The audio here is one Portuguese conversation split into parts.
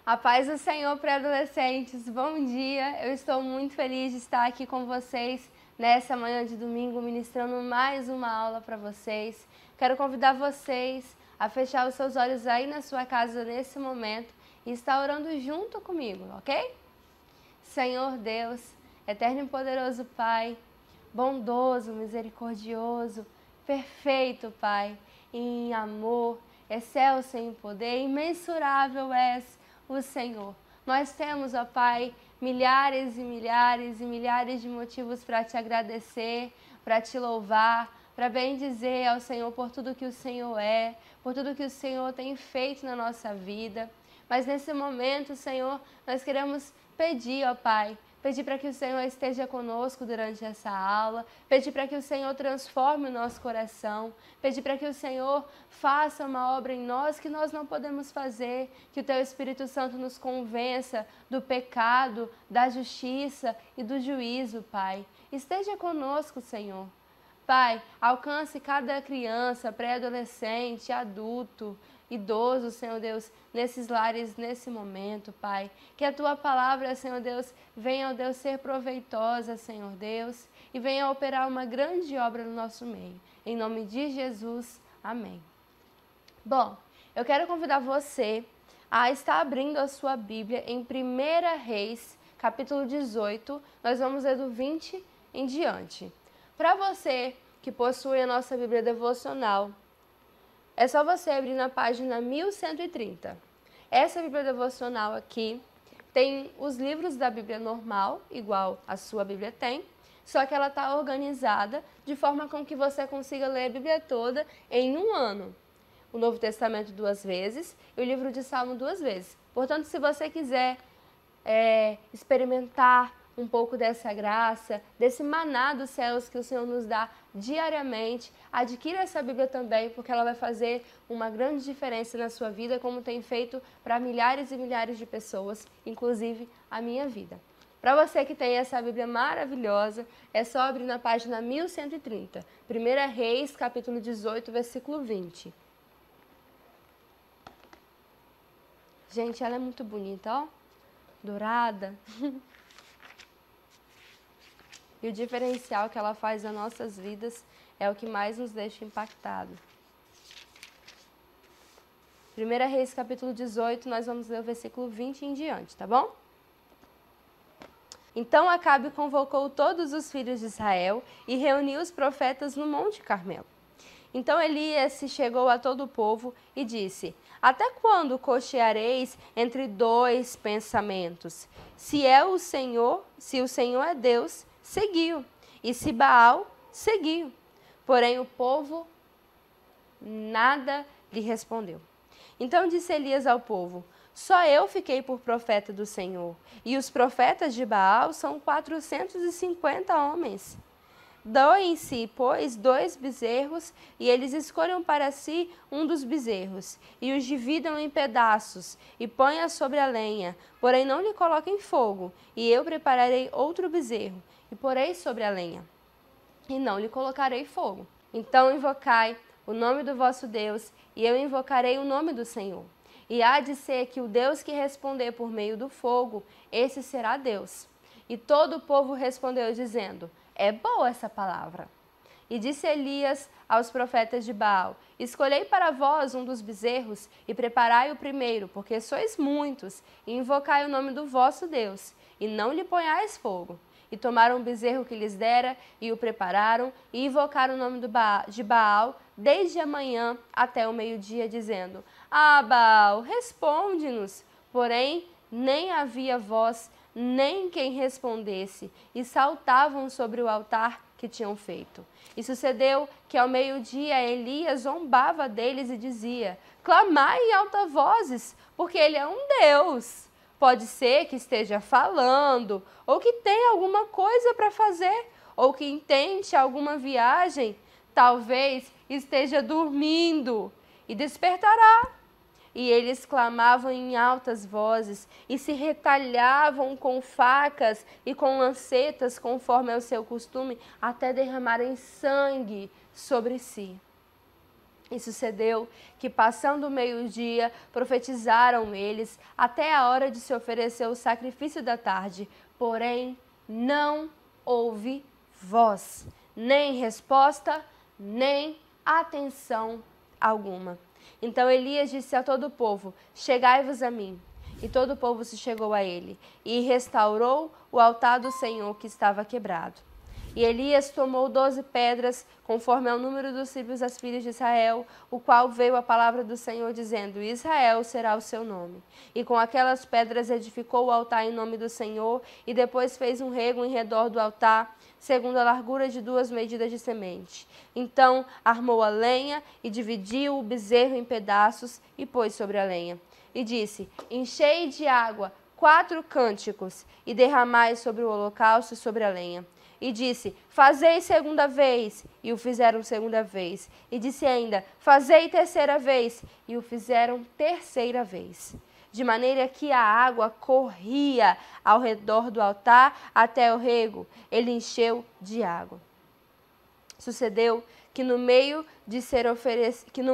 A paz do Senhor, pré-adolescentes, bom dia! Eu estou muito feliz de estar aqui com vocês nessa manhã de domingo, ministrando mais uma aula para vocês. Quero convidar vocês a fechar os seus olhos aí na sua casa nesse momento e estar orando junto comigo, ok? Senhor Deus, eterno e poderoso Pai, bondoso, misericordioso, perfeito Pai, em amor, excelso em poder, imensurável és o Senhor. Nós temos, ó Pai, milhares e milhares e milhares de motivos para te agradecer, para te louvar, para bendizer ao Senhor por tudo que o Senhor é, por tudo que o Senhor tem feito na nossa vida. Mas nesse momento, Senhor, nós queremos pedir, ó Pai, pedir para que o Senhor esteja conosco durante essa aula, pedir para que o Senhor transforme o nosso coração, pedir para que o Senhor faça uma obra em nós que nós não podemos fazer, que o Teu Espírito Santo nos convença do pecado, da justiça e do juízo, Pai. Esteja conosco, Senhor. Pai, alcance cada criança, pré-adolescente, adulto, idoso, Senhor Deus, nesses lares, nesse momento, Pai. Que a Tua palavra, Senhor Deus, venha, ó Deus, ser proveitosa, Senhor Deus, e venha operar uma grande obra no nosso meio. Em nome de Jesus, amém. Bom, eu quero convidar você a estar abrindo a sua Bíblia em 1 Reis, capítulo 18, nós vamos ler do 20 em diante. Para você que possui a nossa Bíblia devocional, é só você abrir na página 1130. Essa Bíblia devocional aqui tem os livros da Bíblia normal, igual a sua Bíblia tem, só que ela está organizada de forma com que você consiga ler a Bíblia toda em um ano. O Novo Testamento 2 vezes e o livro de Salmo 2 vezes. Portanto, se você quiser experimentar um pouco dessa graça, desse maná dos céus que o Senhor nos dá diariamente, adquira essa Bíblia também, porque ela vai fazer uma grande diferença na sua vida, como tem feito para milhares e milhares de pessoas, inclusive a minha vida. Para você que tem essa Bíblia maravilhosa, é só abrir na página 1130, 1 Reis, capítulo 18, versículo 20. Gente, ela é muito bonita, ó, dourada. E o diferencial que ela faz nas nossas vidas é o que mais nos deixa impactados. 1 Reis, capítulo 18, nós vamos ler o versículo 20 em diante, tá bom? Então Acabe convocou todos os filhos de Israel e reuniu os profetas no Monte Carmelo. Então Elias se chegou a todo o povo e disse: Até quando cocheareis entre dois pensamentos? Se o Senhor é Deus, seguiu, e se Baal, seguiu. Porém o povo nada lhe respondeu. Então disse Elias ao povo: Só eu fiquei por profeta do Senhor, e os profetas de Baal são 450 homens. Doem-se, pois, 2 bezerros, e eles escolham para si um dos bezerros, e os dividam em pedaços, e ponham sobre a lenha, porém não lhe coloquem fogo, e eu prepararei outro bezerro, e porei sobre a lenha, e não lhe colocarei fogo. Então invocai o nome do vosso Deus, e eu invocarei o nome do Senhor. E há de ser que o Deus que responder por meio do fogo, esse será Deus. E todo o povo respondeu, dizendo: É boa essa palavra. E disse Elias aos profetas de Baal: Escolhei para vós um dos bezerros, e preparai o primeiro, porque sois muitos, e invocai o nome do vosso Deus, e não lhe ponhais fogo. E tomaram o bezerro que lhes dera, e o prepararam, e invocaram o nome de Baal, desde a manhã até o meio-dia, dizendo: Ah, Baal, responde-nos. Porém, nem havia voz, nem quem respondesse, e saltavam sobre o altar que tinham feito. E sucedeu que ao meio-dia Elias zombava deles e dizia: Clamai em alta vozes, porque ele é um Deus. Pode ser que esteja falando, ou que tenha alguma coisa para fazer, ou que intente alguma viagem. Talvez esteja dormindo e despertará. e eles clamavam em altas vozes e se retalhavam com facas e com lancetas, conforme é o seu costume, até derramarem sangue sobre si. E sucedeu que, passando o meio-dia, profetizaram eles até a hora de se oferecer o sacrifício da tarde. Porém, não houve voz, nem resposta, nem atenção alguma. Então Elias disse a todo o povo: chegai-vos a mim. E todo o povo se chegou a ele, e restaurou o altar do Senhor que estava quebrado. E Elias tomou 12 pedras, conforme ao número dos tribos das filhas de Israel, o qual veio a palavra do Senhor, dizendo: Israel será o seu nome. E com aquelas pedras edificou o altar em nome do Senhor, e depois fez um rego em redor do altar, segundo a largura de 2 medidas de semente. Então armou a lenha, e dividiu o bezerro em pedaços, e pôs sobre a lenha. E disse: enchei de água 4 cânticos, e derramai sobre o holocausto e sobre a lenha. E disse: fazei segunda vez, e o fizeram segunda vez. E disse ainda: fazei terceira vez, e o fizeram terceira vez. De maneira que a água corria ao redor do altar até o rego, ele encheu de água. Sucedeu que no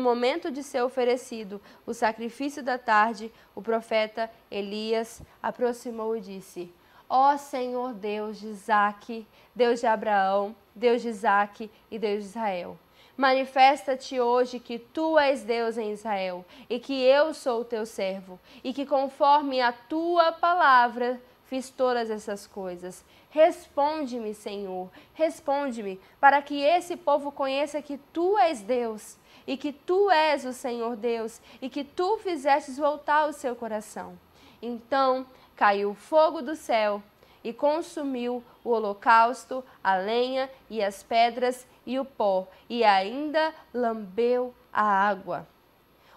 momento de ser oferecido o sacrifício da tarde, o profeta Elias aproximou e disse: ó Senhor Deus de Isaque, Deus de Abraão, Deus de Isaque e Deus de Israel, manifesta-te hoje que tu és Deus em Israel, e que eu sou o teu servo, e que conforme a tua palavra fiz todas essas coisas. Responde-me, Senhor, responde-me, para que esse povo conheça que tu és Deus, e que tu és o Senhor Deus, e que tu fizestes voltar o seu coração. Então caiu fogo do céu e consumiu o holocausto, a lenha e as pedras e o pó, e ainda lambeu a água.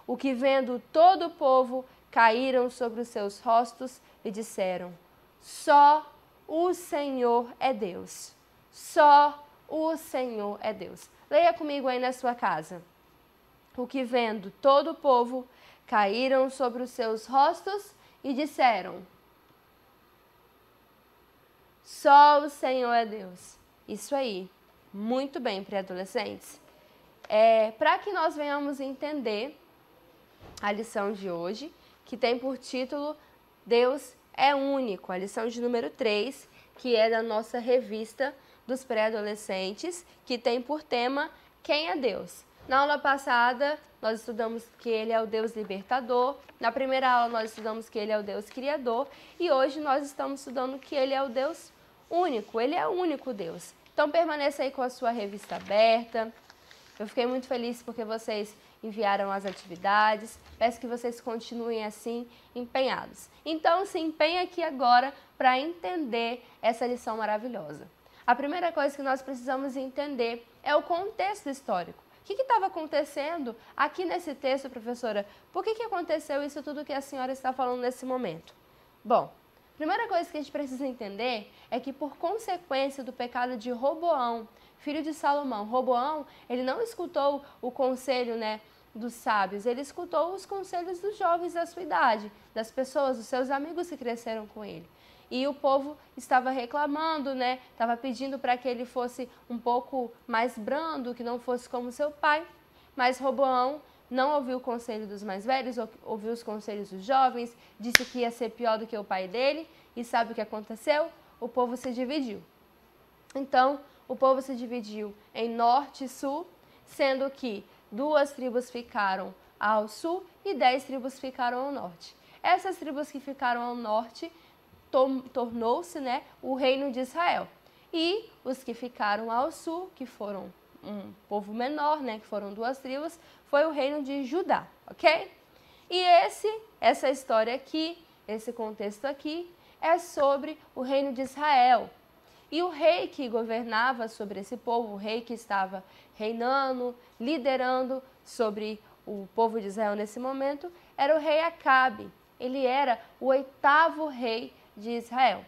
O que vendo todo o povo, caíram sobre os seus rostos e disseram: só o Senhor é Deus. Só o Senhor é Deus. Leia comigo aí na sua casa. O que vendo todo o povo, caíram sobre os seus rostos e disseram: só o Senhor é Deus. Isso aí. Muito bem, pré-adolescentes. Para que nós venhamos entender a lição de hoje, que tem por título Deus é único, a lição de número 3, que é da nossa revista dos pré-adolescentes, que tem por tema Quem é Deus? Na aula passada, nós estudamos que Ele é o Deus libertador. Na primeira aula, nós estudamos que Ele é o Deus criador. E hoje nós estamos estudando que Ele é o Deus único. Ele é o único Deus. Então, permaneça aí com a sua revista aberta. Eu fiquei muito feliz porque vocês enviaram as atividades. Peço que vocês continuem assim, empenhados. Então, se empenhe aqui agora para entender essa lição maravilhosa. A primeira coisa que nós precisamos entender é o contexto histórico. O que estava acontecendo aqui nesse texto, professora? Por que aconteceu isso tudo que a senhora está falando nesse momento? Bom, a primeira coisa que a gente precisa entender é que, por consequência do pecado de Roboão, filho de Salomão, Roboão, ele não escutou o conselho, dos sábios, ele escutou os conselhos dos jovens da sua idade, das pessoas, dos seus amigos que cresceram com ele. E o povo estava reclamando, estava pedindo para que ele fosse um pouco mais brando, que não fosse como seu pai. Mas Roboão não ouviu o conselho dos mais velhos, ouviu os conselhos dos jovens, disse que ia ser pior do que o pai dele. E sabe o que aconteceu? O povo se dividiu. Então, o povo se dividiu em norte e sul, sendo que 2 tribos ficaram ao sul e 10 tribos ficaram ao norte. Essas tribos que ficaram ao norte tornou-se o reino de Israel. E os que ficaram ao sul, que foram um povo menor, que foram 2 tribos, foi o reino de Judá, ok? E essa história aqui, esse contexto aqui, é sobre o reino de Israel. E o rei que governava sobre esse povo, o rei que estava reinando, liderando sobre o povo de Israel nesse momento, era o rei Acabe. Ele era o 8º rei de Israel.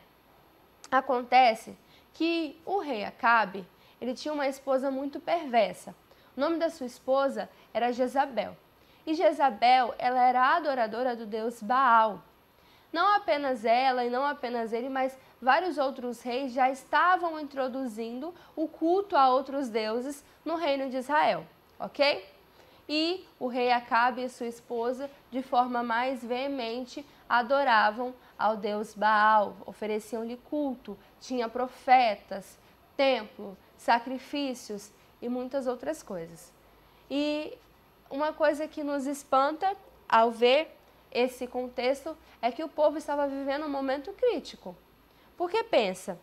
Acontece que o rei Acabe, ele tinha uma esposa muito perversa. O nome da sua esposa era Jezabel. E Jezabel, ela era adoradora do deus Baal. Não apenas ela e não apenas ele, mas vários outros reis já estavam introduzindo o culto a outros deuses no reino de Israel, ok? E o rei Acabe e sua esposa, de forma mais veemente, adoravam ao deus Baal, ofereciam-lhe culto, tinha profetas, templo, sacrifícios e muitas outras coisas. E uma coisa que nos espanta ao ver esse contexto é que o povo estava vivendo um momento crítico. Porque pensa,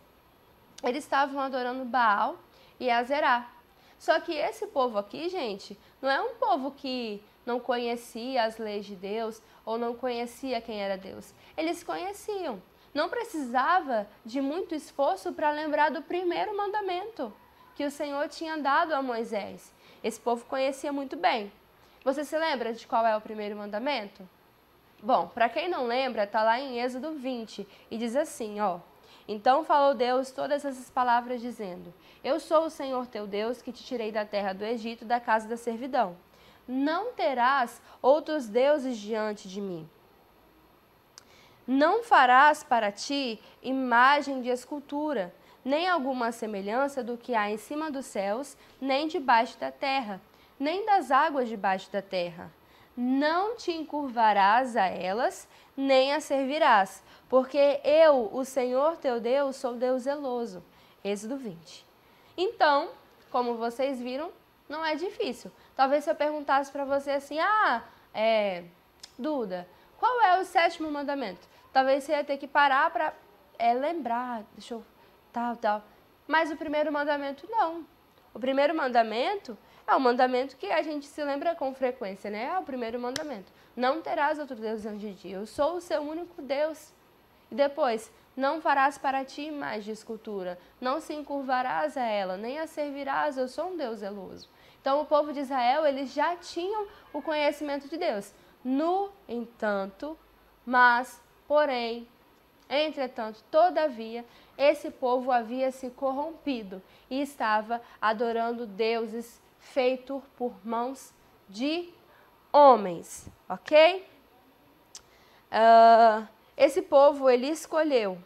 eles estavam adorando Baal e Azerá. Só que esse povo aqui, gente, não é um povo que não conhecia as leis de Deus ou não conhecia quem era Deus. Eles conheciam. Não precisava de muito esforço para lembrar do primeiro mandamento que o Senhor tinha dado a Moisés. Esse povo conhecia muito bem. Você se lembra de qual é o primeiro mandamento? Bom, para quem não lembra, está lá em Êxodo 20 e diz assim, ó. Então falou Deus todas essas palavras dizendo, eu sou o Senhor teu Deus que te tirei da terra do Egito, da casa da servidão. Não terás outros deuses diante de mim. Não farás para ti imagem de escultura, nem alguma semelhança do que há em cima dos céus, nem debaixo da terra, nem das águas debaixo da terra. Não te encurvarás a elas, nem as servirás, porque eu, o Senhor teu Deus, sou Deus zeloso. Êxodo 20. Então, como vocês viram, não é difícil. Talvez se eu perguntasse para você assim, Duda, qual é o 7º mandamento? Talvez você ia ter que parar para lembrar, tal. Mas o primeiro mandamento não. O primeiro mandamento é um mandamento que a gente se lembra com frequência, né? É o primeiro mandamento. Não terás outro Deus antes de ti. Eu sou o seu único Deus. E depois, não farás para ti imagem de escultura. Não se encurvarás a ela, nem a servirás. Eu sou um Deus zeloso. Então, o povo de Israel, eles já tinham o conhecimento de Deus. No entanto, porém, entretanto, todavia, esse povo havia se corrompido e estava adorando deuses feitos por mãos de homens, ok? Esse povo, ele escolheu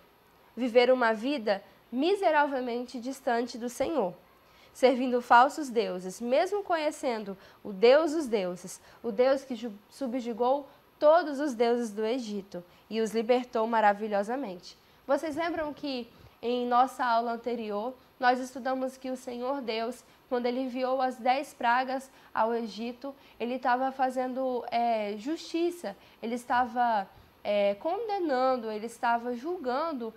viver uma vida miseravelmente distante do Senhor, servindo falsos deuses, mesmo conhecendo o Deus dos deuses, o Deus que subjugou todos os deuses do Egito e os libertou maravilhosamente. Vocês lembram que em nossa aula anterior, nós estudamos que o Senhor Deus, quando ele enviou as 10 pragas ao Egito, ele estava fazendo justiça, ele estava condenando, ele estava julgando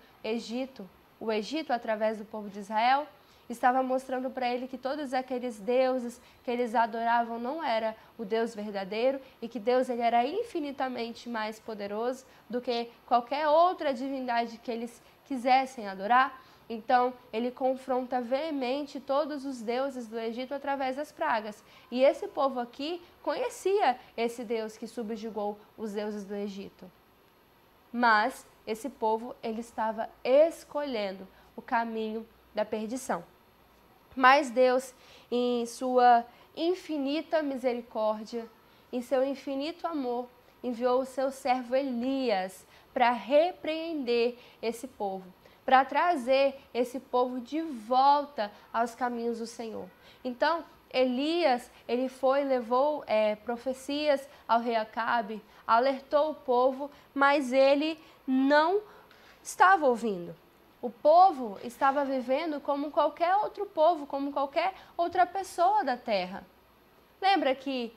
o Egito através do povo de Israel, estava mostrando para ele que todos aqueles deuses que eles adoravam não era o Deus verdadeiro e que Deus ele era infinitamente mais poderoso do que qualquer outra divindade que eles quisessem adorar. Então, ele confronta veemente todos os deuses do Egito através das pragas. E esse povo aqui conhecia esse Deus que subjugou os deuses do Egito. Mas esse povo, ele estava escolhendo o caminho da perdição. Mas Deus, em sua infinita misericórdia, em seu infinito amor, enviou o seu servo Elias para repreender esse povo, para trazer esse povo de volta aos caminhos do Senhor. Então, Elias, ele levou profecias ao rei Acabe, alertou o povo, mas ele não estava ouvindo. O povo estava vivendo como qualquer outro povo, como qualquer outra pessoa da terra. Lembra que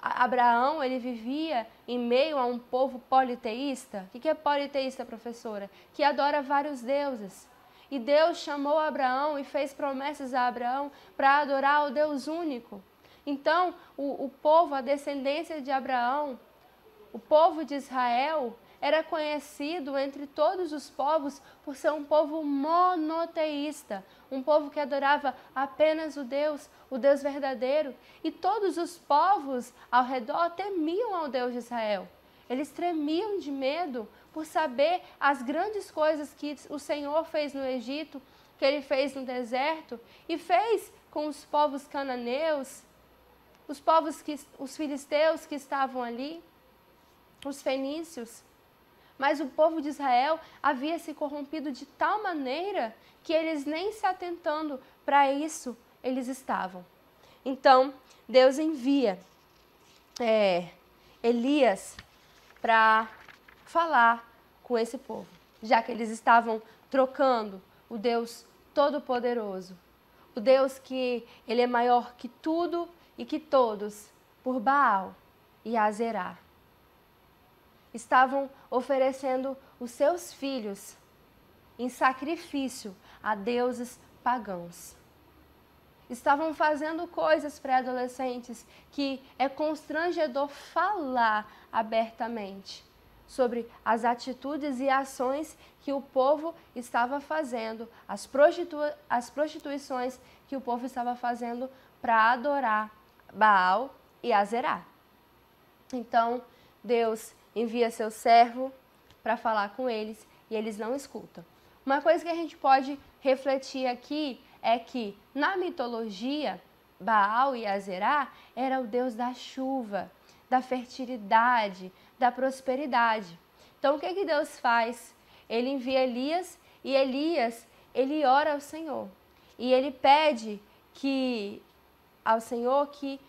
Abraão, ele vivia em meio a um povo politeísta? O que é politeísta, professora? Que adora vários deuses. E Deus chamou Abraão e fez promessas a Abraão para adorar o Deus único. Então, o povo, a descendência de Abraão, o povo de Israel, era conhecido entre todos os povos por ser um povo monoteísta, um povo que adorava apenas o Deus verdadeiro. E todos os povos ao redor temiam ao Deus de Israel. Eles tremiam de medo por saber as grandes coisas que o Senhor fez no Egito, que ele fez no deserto e fez com os povos cananeus, os filisteus que estavam ali, os fenícios. Mas o povo de Israel havia se corrompido de tal maneira que eles nem se atentando para isso eles estavam. Então, Deus envia Elias para falar com esse povo, já que eles estavam trocando o Deus Todo-Poderoso, o Deus que ele é maior que tudo e que todos, por Baal e Azerá. Estavam oferecendo os seus filhos em sacrifício a deuses pagãos. Estavam fazendo coisas pré-adolescentes que é constrangedor falar abertamente sobre as atitudes e ações que o povo estava fazendo, as prostituições que o povo estava fazendo para adorar Baal e Azerá. Então, Deus envia seu servo para falar com eles e eles não escutam. Uma coisa que a gente pode refletir aqui é que, na mitologia, Baal e Azerá era o deus da chuva, da fertilidade, da prosperidade. Então, o que Deus faz? Ele envia Elias e Elias, ele ora ao Senhor. E ele pede ao Senhor que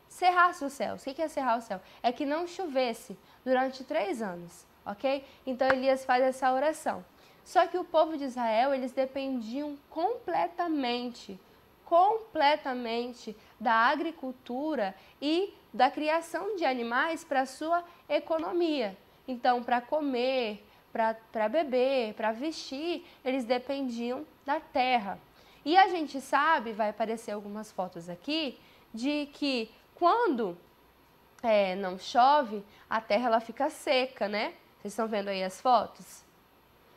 cerrasse os céus. O que é cerrar o céu? É que não chovesse durante 3 anos, ok? Então, Elias faz essa oração. Só que o povo de Israel, eles dependiam completamente da agricultura e da criação de animais para a sua economia. Então, para comer, para beber, para vestir, eles dependiam da terra. E a gente sabe, vai aparecer algumas fotos aqui, de que quando não chove, a terra ela fica seca, né? Vocês estão vendo aí as fotos?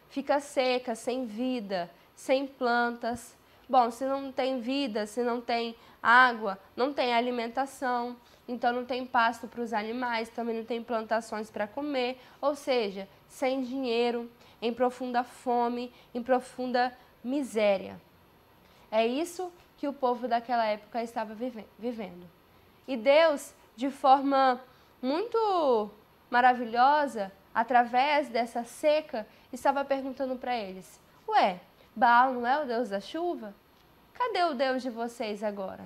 Fica seca, sem vida, sem plantas. Bom, se não tem vida, se não tem água, não tem alimentação, então não tem pasto para os animais, também não tem plantações para comer, ou seja, sem dinheiro, em profunda fome, em profunda miséria. É isso que o povo daquela época estava vivendo. E Deus, de forma muito maravilhosa, através dessa seca, estava perguntando para eles: ué, Baal não é o Deus da chuva? Cadê o Deus de vocês agora?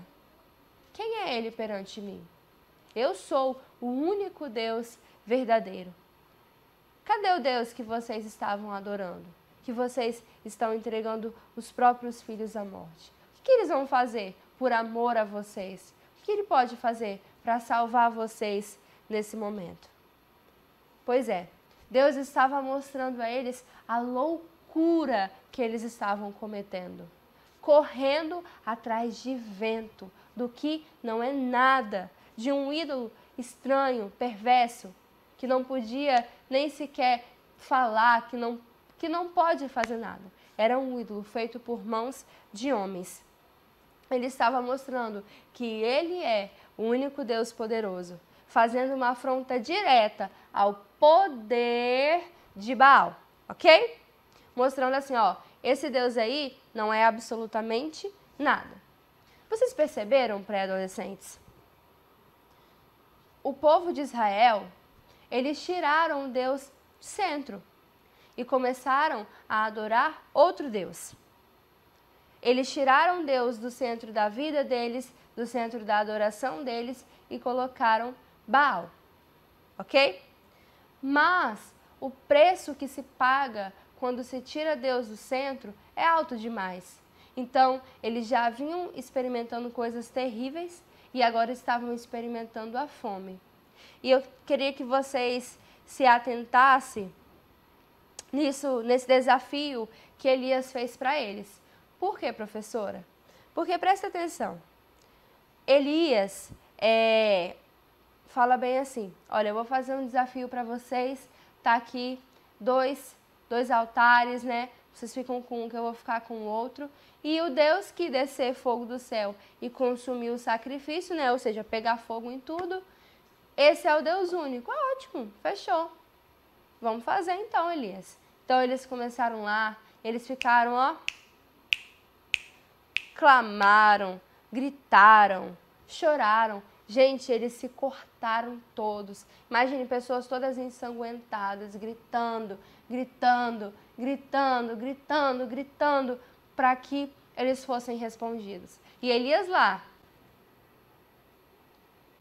Quem é ele perante mim? Eu sou o único Deus verdadeiro. Cadê o Deus que vocês estavam adorando? Que vocês estão entregando os próprios filhos à morte? O que eles vão fazer por amor a vocês? O que ele pode fazer para salvar vocês nesse momento? Pois é, Deus estava mostrando a eles a loucura que eles estavam cometendo, correndo atrás de vento, do que não é nada, de um ídolo estranho, perverso, que não podia nem sequer falar, que não pode fazer nada. Era um ídolo feito por mãos de homens. Ele estava mostrando que ele é o único Deus poderoso, fazendo uma afronta direta ao poder de Baal, ok? Mostrando assim, ó, esse Deus aí não é absolutamente nada. Vocês perceberam, pré-adolescentes? O povo de Israel, eles tiraram o Deus do centro e começaram a adorar outro Deus. Eles tiraram Deus do centro da vida deles, do centro da adoração deles e colocaram Baal, ok? Mas o preço que se paga quando se tira Deus do centro é alto demais. Então, eles já vinham experimentando coisas terríveis e agora estavam experimentando a fome. E eu queria que vocês se atentassem nesse desafio que Elias fez para eles. Por quê, professora? Porque presta atenção. Elias fala bem assim: olha, eu vou fazer um desafio para vocês. Tá aqui dois altares, né? Vocês ficam com um, que eu vou ficar com o outro. E o Deus que descer fogo do céu e consumir o sacrifício, né? Ou seja, pegar fogo em tudo. Esse é o Deus único. Ah, ótimo, fechou. Vamos fazer então, Elias. Então eles começaram lá, eles ficaram, ó, clamaram, gritaram, choraram. Gente, eles se cortaram todos. Imagine pessoas todas ensanguentadas, gritando, gritando, gritando, gritando, gritando, para que eles fossem respondidos. E Elias lá,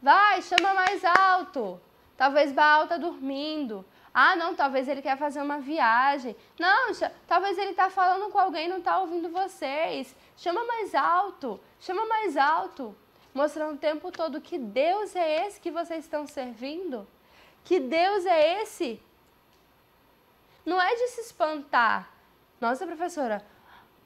vai, chama mais alto. Talvez Baal está dormindo. Ah, não, talvez ele quer fazer uma viagem. Não, talvez ele está falando com alguém e não está ouvindo vocês. Chama mais alto, chama mais alto. Mostrando o tempo todo que Deus é esse que vocês estão servindo. Que Deus é esse. Não é de se espantar. Nossa, professora,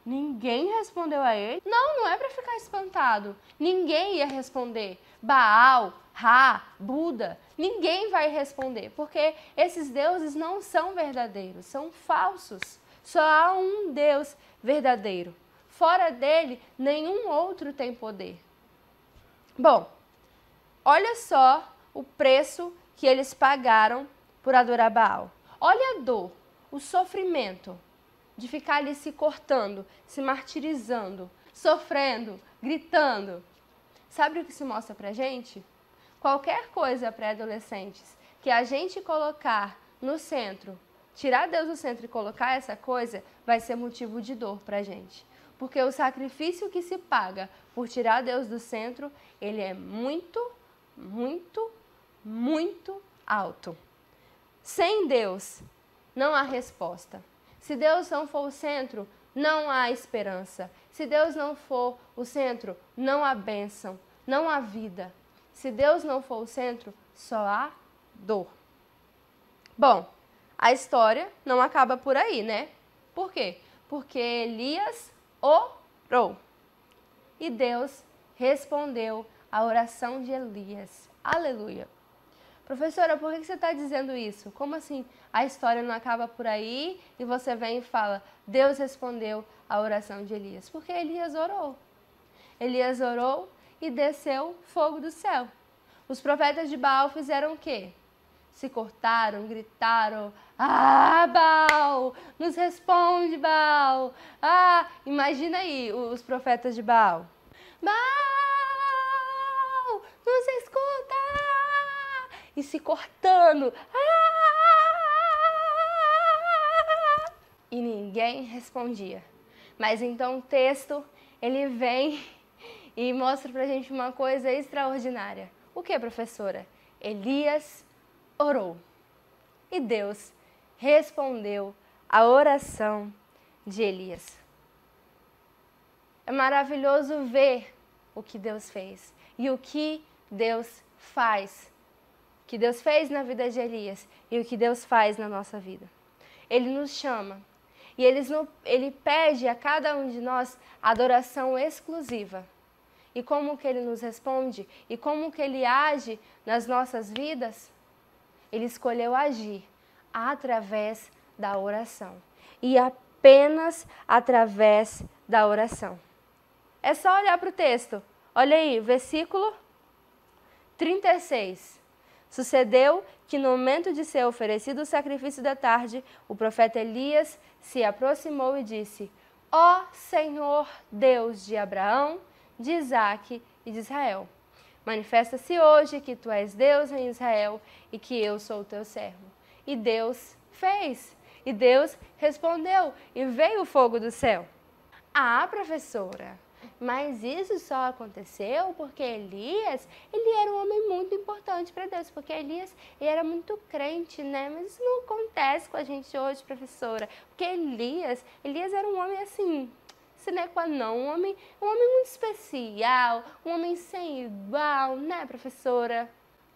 ninguém respondeu a ele? Não, não é para ficar espantado. Ninguém ia responder. Baal, Ra, Buda, ninguém vai responder, porque esses deuses não são verdadeiros, são falsos. Só há um Deus verdadeiro. Fora dele, nenhum outro tem poder. Bom, olha só o preço que eles pagaram por adorar Baal. Olha a dor, o sofrimento de ficar ali se cortando, se martirizando, sofrendo, gritando. Sabe o que isso mostra pra gente? Qualquer coisa para adolescentes que a gente colocar no centro, tirar Deus do centro e colocar essa coisa, vai ser motivo de dor pra gente. Porque o sacrifício que se paga por tirar Deus do centro, ele é muito, muito, muito alto. Sem Deus, não há resposta. Se Deus não for o centro, não há esperança. Se Deus não for o centro, não há bênção, não há vida. Se Deus não for o centro, só há dor. Bom, a história não acaba por aí, né? Por quê? Porque Elias orou. E Deus respondeu a oração de Elias. Aleluia. Professora, por que você está dizendo isso? Como assim a história não acaba por aí e você vem e fala, Deus respondeu a oração de Elias? Porque Elias orou. Elias orou e desceu fogo do céu. Os profetas de Baal fizeram o quê? Se cortaram, gritaram, ah, Baal, nos responde, Baal. Ah, imagina aí os profetas de Baal. Baal, nos escuta! E se cortando. Ah! E ninguém respondia. Mas então o texto, ele vem e mostra pra gente uma coisa extraordinária. O que, professora? Elias orou. E Deus respondeu a oração de Elias. É maravilhoso ver o que Deus fez e o que Deus faz. O que Deus fez na vida de Elias e o que Deus faz na nossa vida. Ele nos chama e ele pede a cada um de nós adoração exclusiva. E como que ele nos responde e como que ele age nas nossas vidas? Ele escolheu agir através da oração e apenas através da oração. É só olhar para o texto. Olha aí, versículo 36. Sucedeu que no momento de ser oferecido o sacrifício da tarde, o profeta Elias se aproximou e disse, ó Senhor Deus de Abraão, de Isaque e de Israel, manifesta-se hoje que tu és Deus em Israel e que eu sou o teu servo. E Deus fez, e Deus respondeu, e veio o fogo do céu. Ah, professora, mas isso só aconteceu porque Elias, ele era um homem muito importante para Deus, porque Elias, ele era muito crente, né? Mas isso não acontece com a gente hoje, professora, porque Elias era um homem assim, sine qua non, um homem muito especial, um homem sem igual, né, professora?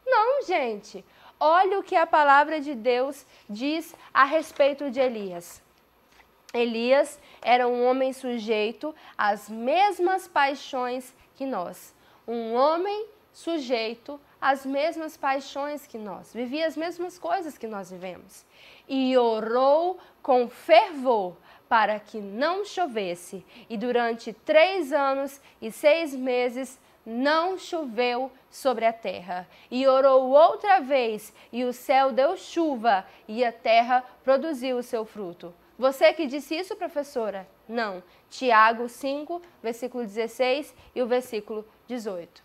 Não, gente. Olha o que a palavra de Deus diz a respeito de Elias. Elias era um homem sujeito às mesmas paixões que nós. Um homem sujeito às mesmas paixões que nós. Vivia as mesmas coisas que nós vivemos. E orou com fervor para que não chovesse. E durante 3 anos e 6 meses não choveu sobre a terra. E orou outra vez, e o céu deu chuva, e a terra produziu o seu fruto. Você que disse isso, professora? Não. Tiago 5, versículo 16 e o versículo 18.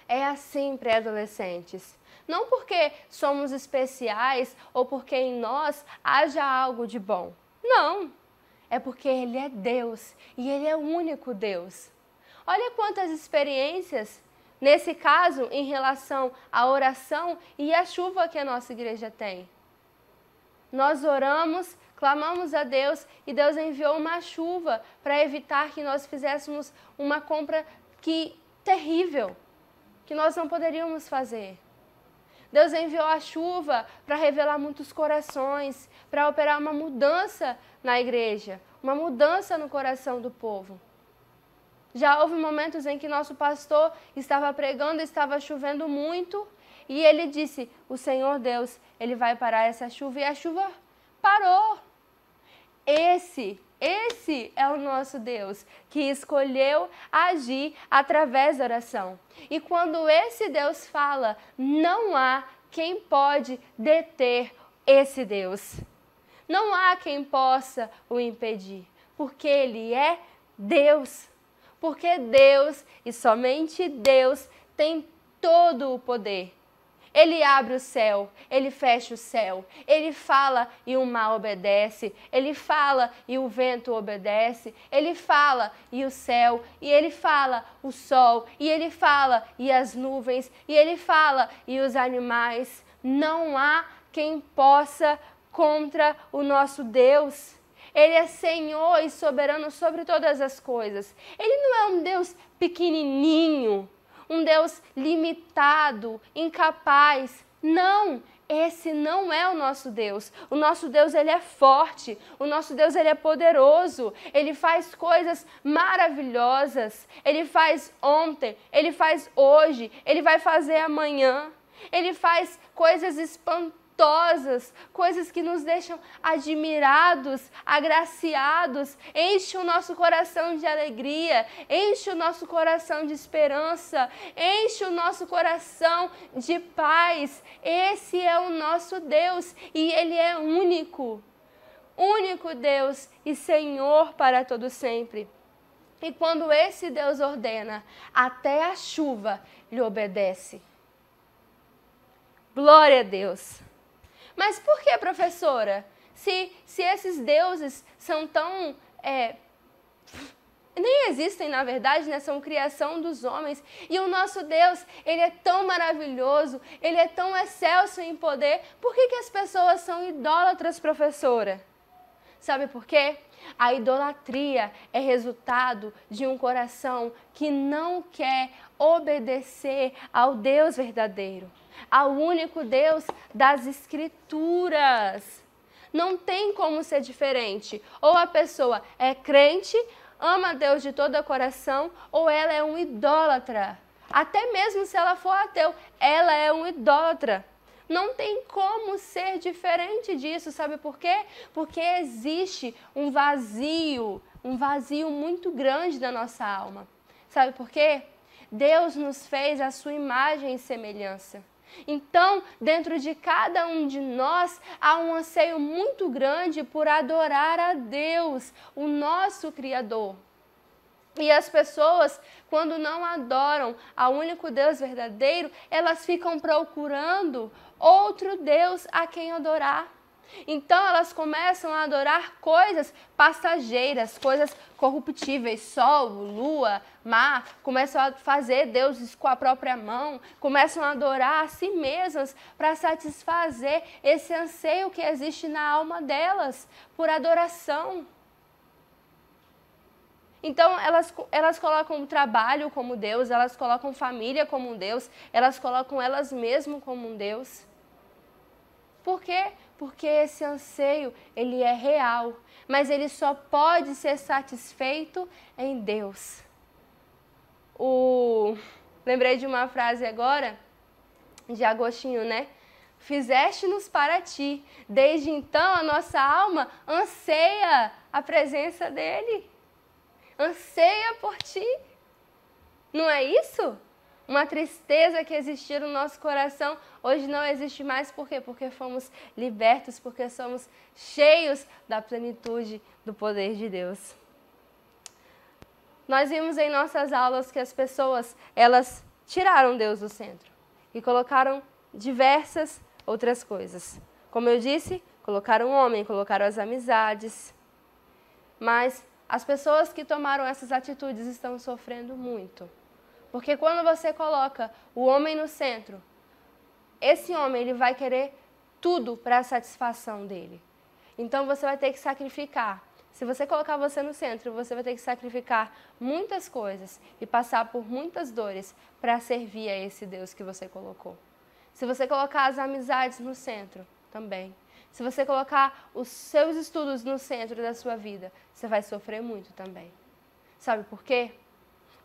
É assim, pré-adolescentes. Não porque somos especiais ou porque em nós haja algo de bom. Não. É porque Ele é Deus e Ele é o único Deus. Olha quantas experiências, nesse caso, em relação à oração e à chuva que a nossa igreja tem. Nós oramos, clamamos a Deus e Deus enviou uma chuva para evitar que nós fizéssemos uma compra terrível, que nós não poderíamos fazer. Deus enviou a chuva para revelar muitos corações, para operar uma mudança na igreja, uma mudança no coração do povo. Já houve momentos em que nosso pastor estava pregando, estava chovendo muito, e ele disse, o Senhor Deus, Ele vai parar essa chuva, e a chuva parou. Esse é o nosso Deus, que escolheu agir através da oração. E quando esse Deus fala, não há quem pode deter esse Deus. Não há quem possa o impedir, porque Ele é Deus. Porque Deus, e somente Deus, tem todo o poder. Ele abre o céu, Ele fecha o céu, Ele fala e o mar obedece, Ele fala e o vento obedece, Ele fala e o céu, e Ele fala o sol, e Ele fala e as nuvens, e Ele fala e os animais. Não há quem possa contra o nosso Deus. Ele é Senhor e soberano sobre todas as coisas. Ele não é um Deus pequenininho, um Deus limitado, incapaz. Não, esse não é o nosso Deus. O nosso Deus, Ele é forte. O nosso Deus, Ele é poderoso. Ele faz coisas maravilhosas. Ele faz ontem, Ele faz hoje, Ele vai fazer amanhã. Ele faz coisas espantosas, coisas que nos deixam admirados, agraciados, enche o nosso coração de alegria, enche o nosso coração de esperança, enche o nosso coração de paz. Esse é o nosso Deus e Ele é único Deus e Senhor para todo sempre. E quando esse Deus ordena, até a chuva lhe obedece. Glória a Deus! Mas por que, professora? Se esses deuses são tão... nem existem, na verdade, né? São criação dos homens. E o nosso Deus, Ele é tão maravilhoso, Ele é tão excelso em poder. Por que as pessoas são idólatras, professora? Sabe por quê? A idolatria é resultado de um coração que não quer obedecer ao Deus verdadeiro, ao único Deus das Escrituras. Não tem como ser diferente. Ou a pessoa é crente, ama Deus de todo o coração, ou ela é um idólatra. Até mesmo se ela for ateu, ela é um idólatra. Não tem como ser diferente disso, sabe por quê? Porque existe um vazio muito grande na nossa alma. Sabe por quê? Deus nos fez a sua imagem e semelhança. Então, dentro de cada um de nós, há um anseio muito grande por adorar a Deus, o nosso Criador. E as pessoas, quando não adoram ao único Deus verdadeiro, elas ficam procurando outro Deus a quem adorar. Então elas começam a adorar coisas passageiras, coisas corruptíveis, sol, lua, mar, começam a fazer deuses com a própria mão, começam a adorar a si mesmas para satisfazer esse anseio que existe na alma delas por adoração. Então, elas colocam o trabalho como Deus, elas colocam família como um Deus, elas colocam elas mesmas como um Deus. Por quê? Porque esse anseio, ele é real, mas ele só pode ser satisfeito em Deus. Lembrei de uma frase agora, de Agostinho, né? Fizeste-nos para ti, desde então a nossa alma anseia a presença dele. Anseia por ti. Não é isso? Uma tristeza que existia no nosso coração, hoje não existe mais. Por quê? Porque fomos libertos, porque somos cheios da plenitude do poder de Deus. Nós vimos em nossas aulas que as pessoas, elas tiraram Deus do centro e colocaram diversas outras coisas. Como eu disse, colocaram o homem, colocaram as amizades, mas as pessoas que tomaram essas atitudes estão sofrendo muito. Porque quando você coloca o homem no centro, esse homem ele vai querer tudo para a satisfação dele. Então você vai ter que sacrificar. Se você colocar você no centro, você vai ter que sacrificar muitas coisas e passar por muitas dores para servir a esse Deus que você colocou. Se você colocar as amizades no centro, também. Se você colocar os seus estudos no centro da sua vida, você vai sofrer muito também. Sabe por quê?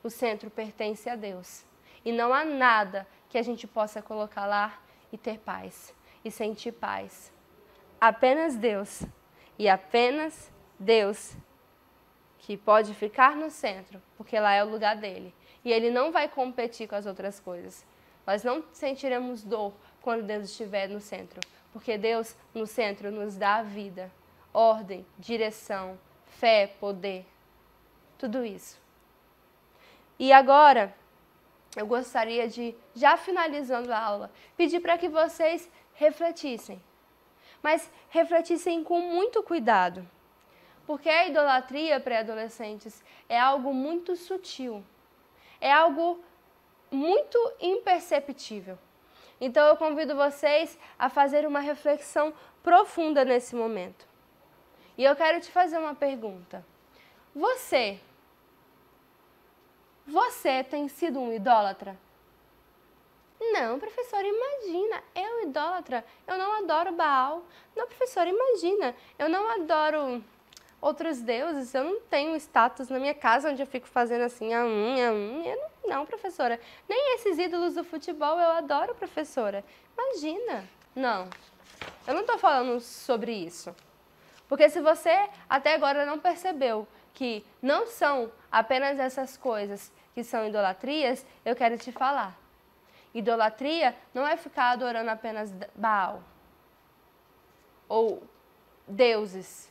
O centro pertence a Deus. E não há nada que a gente possa colocar lá e ter paz, e sentir paz. Apenas Deus. E apenas Deus que pode ficar no centro, porque lá é o lugar dele. E ele não vai competir com as outras coisas. Nós não sentiremos dor quando Deus estiver no centro, porque Deus no centro nos dá a vida, ordem, direção, fé, poder, tudo isso. E agora, eu gostaria de, já finalizando a aula, pedir para que vocês refletissem, mas refletissem com muito cuidado, porque a idolatria para adolescentes é algo muito sutil, é algo muito imperceptível. Então eu convido vocês a fazer uma reflexão profunda nesse momento. E eu quero te fazer uma pergunta. Você tem sido um idólatra? Não, professora, imagina, eu idólatra, eu não adoro Baal. Não, professora, imagina, eu não adoro outros deuses, eu não tenho status na minha casa onde eu fico fazendo assim, Não, professora, nem esses ídolos do futebol eu adoro, professora. Imagina. Não, eu não estou falando sobre isso. Porque se você até agora não percebeu que não são apenas essas coisas que são idolatrias, eu quero te falar. Idolatria não é ficar adorando apenas Baal ou deuses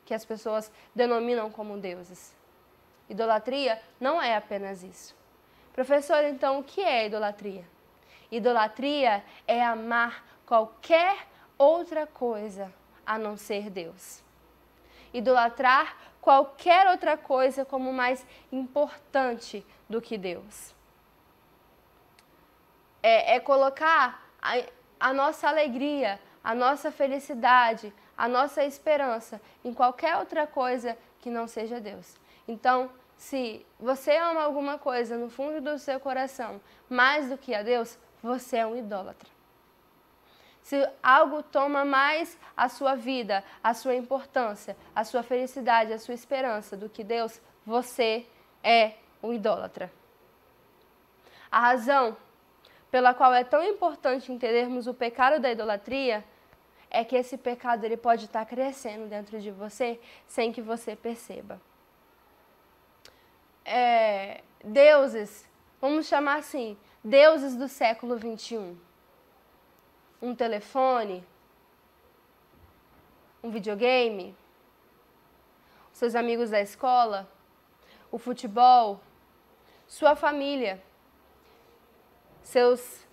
que as pessoas denominam como deuses. Idolatria não é apenas isso. Professor, então o que é idolatria? Idolatria é amar qualquer outra coisa a não ser Deus. Idolatrar qualquer outra coisa como mais importante do que Deus. É colocar a nossa alegria, a nossa felicidade, a nossa esperança em qualquer outra coisa que não seja Deus. Então, se você ama alguma coisa no fundo do seu coração mais do que a Deus, você é um idólatra. Se algo toma mais a sua vida, a sua importância, a sua felicidade, a sua esperança do que Deus, você é um idólatra. A razão pela qual é tão importante entendermos o pecado da idolatria é que esse pecado ele pode estar crescendo dentro de você sem que você perceba. Deuses, vamos chamar assim, deuses do século XXI. Um telefone, um videogame, seus amigos da escola, o futebol, sua família, seus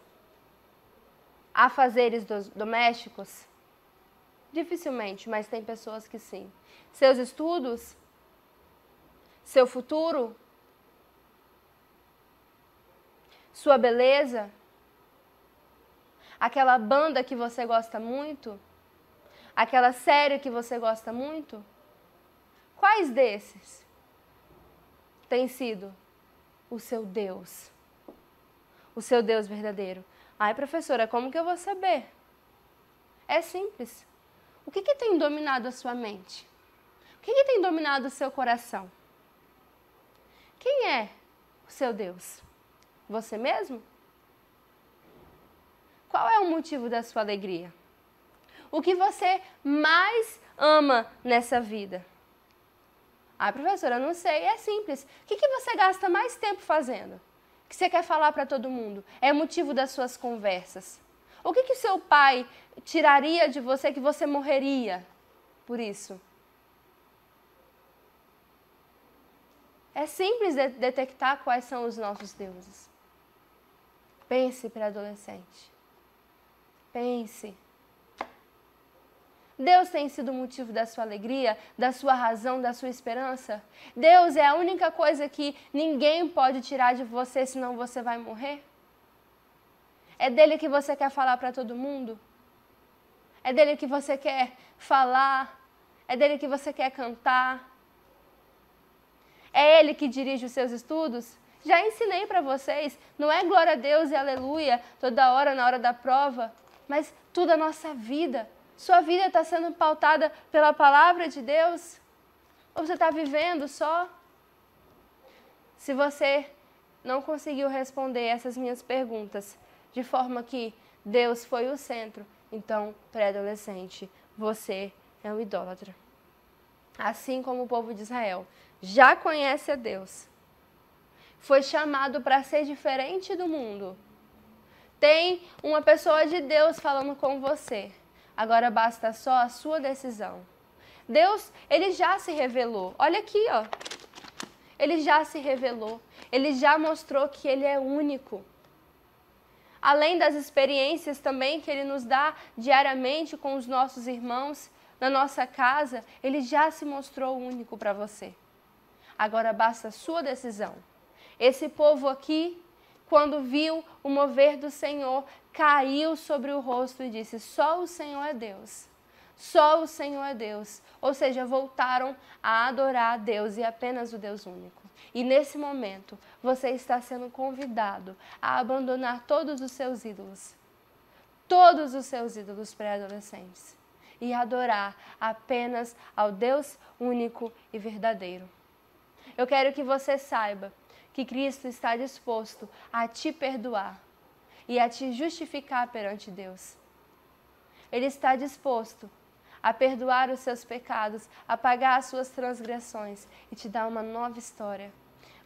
afazeres domésticos. Dificilmente, mas tem pessoas que sim. Seus estudos, seu futuro, sua beleza, aquela banda que você gosta muito, aquela série que você gosta muito. Quais desses tem sido o seu Deus? O seu Deus verdadeiro? Ai, professora, como que eu vou saber? É simples. O que tem dominado a sua mente? O que tem dominado o seu coração? Quem é o seu Deus? Você mesmo? Qual é o motivo da sua alegria? O que você mais ama nessa vida? Ah, professora, eu não sei, é simples. O que você gasta mais tempo fazendo? Que você quer falar para todo mundo? É motivo das suas conversas. O que seu pai tiraria de você que você morreria por isso? É simples detectar quais são os nossos deuses. Pense, pré-adolescente. Pense. Deus tem sido o motivo da sua alegria, da sua razão, da sua esperança? Deus é a única coisa que ninguém pode tirar de você, senão você vai morrer? É dele que você quer falar para todo mundo? É dele que você quer falar? É dele que você quer cantar? É ele que dirige os seus estudos? Já ensinei para vocês, não é glória a Deus e aleluia toda hora na hora da prova, mas tudo a nossa vida. Sua vida está sendo pautada pela palavra de Deus? Ou você está vivendo só? Se você não conseguiu responder essas minhas perguntas de forma que Deus foi o centro, então, pré-adolescente, você é um idólatra. Assim como o povo de Israel já conhece a Deus, foi chamado para ser diferente do mundo. Tem uma pessoa de Deus falando com você. Agora basta só a sua decisão. Deus, ele já se revelou. Olha aqui, ó. Ele já se revelou. Ele já mostrou que ele é único. Além das experiências também que ele nos dá diariamente com os nossos irmãos, na nossa casa, ele já se mostrou único para você. Agora basta a sua decisão. Esse povo aqui, quando viu o mover do Senhor, caiu sobre o rosto e disse: só o Senhor é Deus. Só o Senhor é Deus. Ou seja, voltaram a adorar a Deus e apenas o Deus único. E nesse momento, você está sendo convidado a abandonar todos os seus ídolos. Todos os seus ídolos pré-adolescentes. E adorar apenas ao Deus único e verdadeiro. Eu quero que você saiba que Cristo está disposto a te perdoar e a te justificar perante Deus. Ele está disposto a perdoar os seus pecados, a pagar as suas transgressões e te dar uma nova história.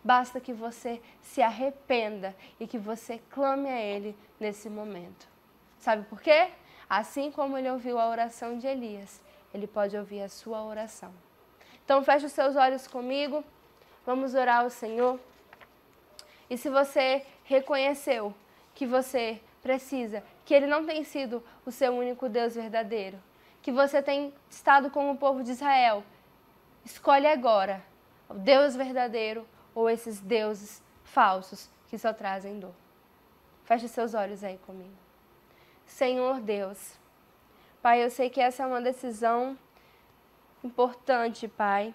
Basta que você se arrependa e que você clame a Ele nesse momento. Sabe por quê? Assim como Ele ouviu a oração de Elias, Ele pode ouvir a sua oração. Então feche os seus olhos comigo, vamos orar ao Senhor. E se você reconheceu que você precisa, que Ele não tem sido o seu único Deus verdadeiro, que você tem estado como o povo de Israel, escolhe agora o Deus verdadeiro ou esses deuses falsos que só trazem dor. Feche seus olhos aí comigo. Senhor Deus, Pai, eu sei que essa é uma decisão importante, Pai.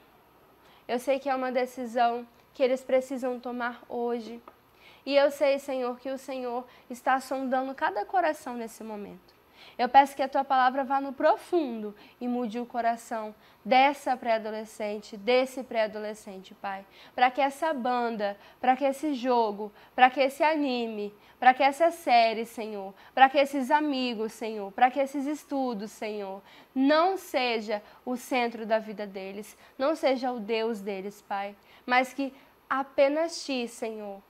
Eu sei que é uma decisão que eles precisam tomar hoje. E eu sei, Senhor, que o Senhor está sondando cada coração nesse momento. Eu peço que a Tua palavra vá no profundo e mude o coração dessa pré-adolescente, desse pré-adolescente, Pai. Para que essa banda, para que esse jogo, para que esse anime, para que essa série, Senhor, para que esses amigos, Senhor, para que esses estudos, Senhor, não seja o centro da vida deles, não seja o Deus deles, Pai, mas que apenas Ti, Senhor,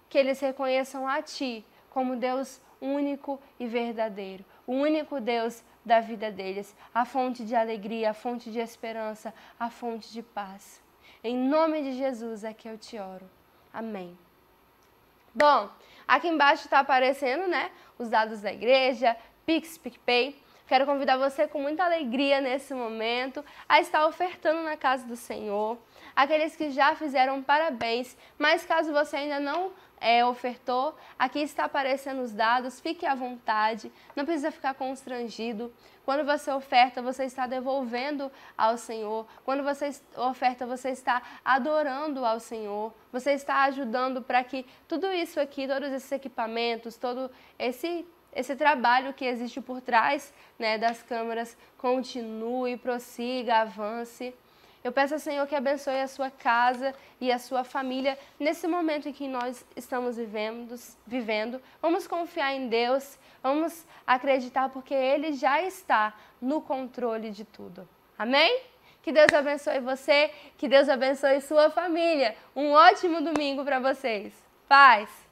que eles reconheçam a Ti como Deus único e verdadeiro, o único Deus da vida deles, a fonte de alegria, a fonte de esperança, a fonte de paz. Em nome de Jesus é que eu te oro. Amém. Bom, aqui embaixo está aparecendo, né, os dados da igreja, Pix, PicPay. Quero convidar você com muita alegria nesse momento a estar ofertando na casa do Senhor. Aqueles que já fizeram, parabéns, mas caso você ainda não ofertou, aqui está aparecendo os dados, fique à vontade, não precisa ficar constrangido. Quando você oferta, você está devolvendo ao Senhor. Quando você oferta, você está adorando ao Senhor. Você está ajudando para que tudo isso aqui, todos esses equipamentos, todo esse trabalho que existe por trás, né, das câmeras continue, prossiga, avance. Eu peço ao Senhor que abençoe a sua casa e a sua família nesse momento em que nós estamos vivendo. Vamos confiar em Deus, vamos acreditar porque Ele já está no controle de tudo. Amém? Que Deus abençoe você, que Deus abençoe sua família. Um ótimo domingo para vocês. Paz!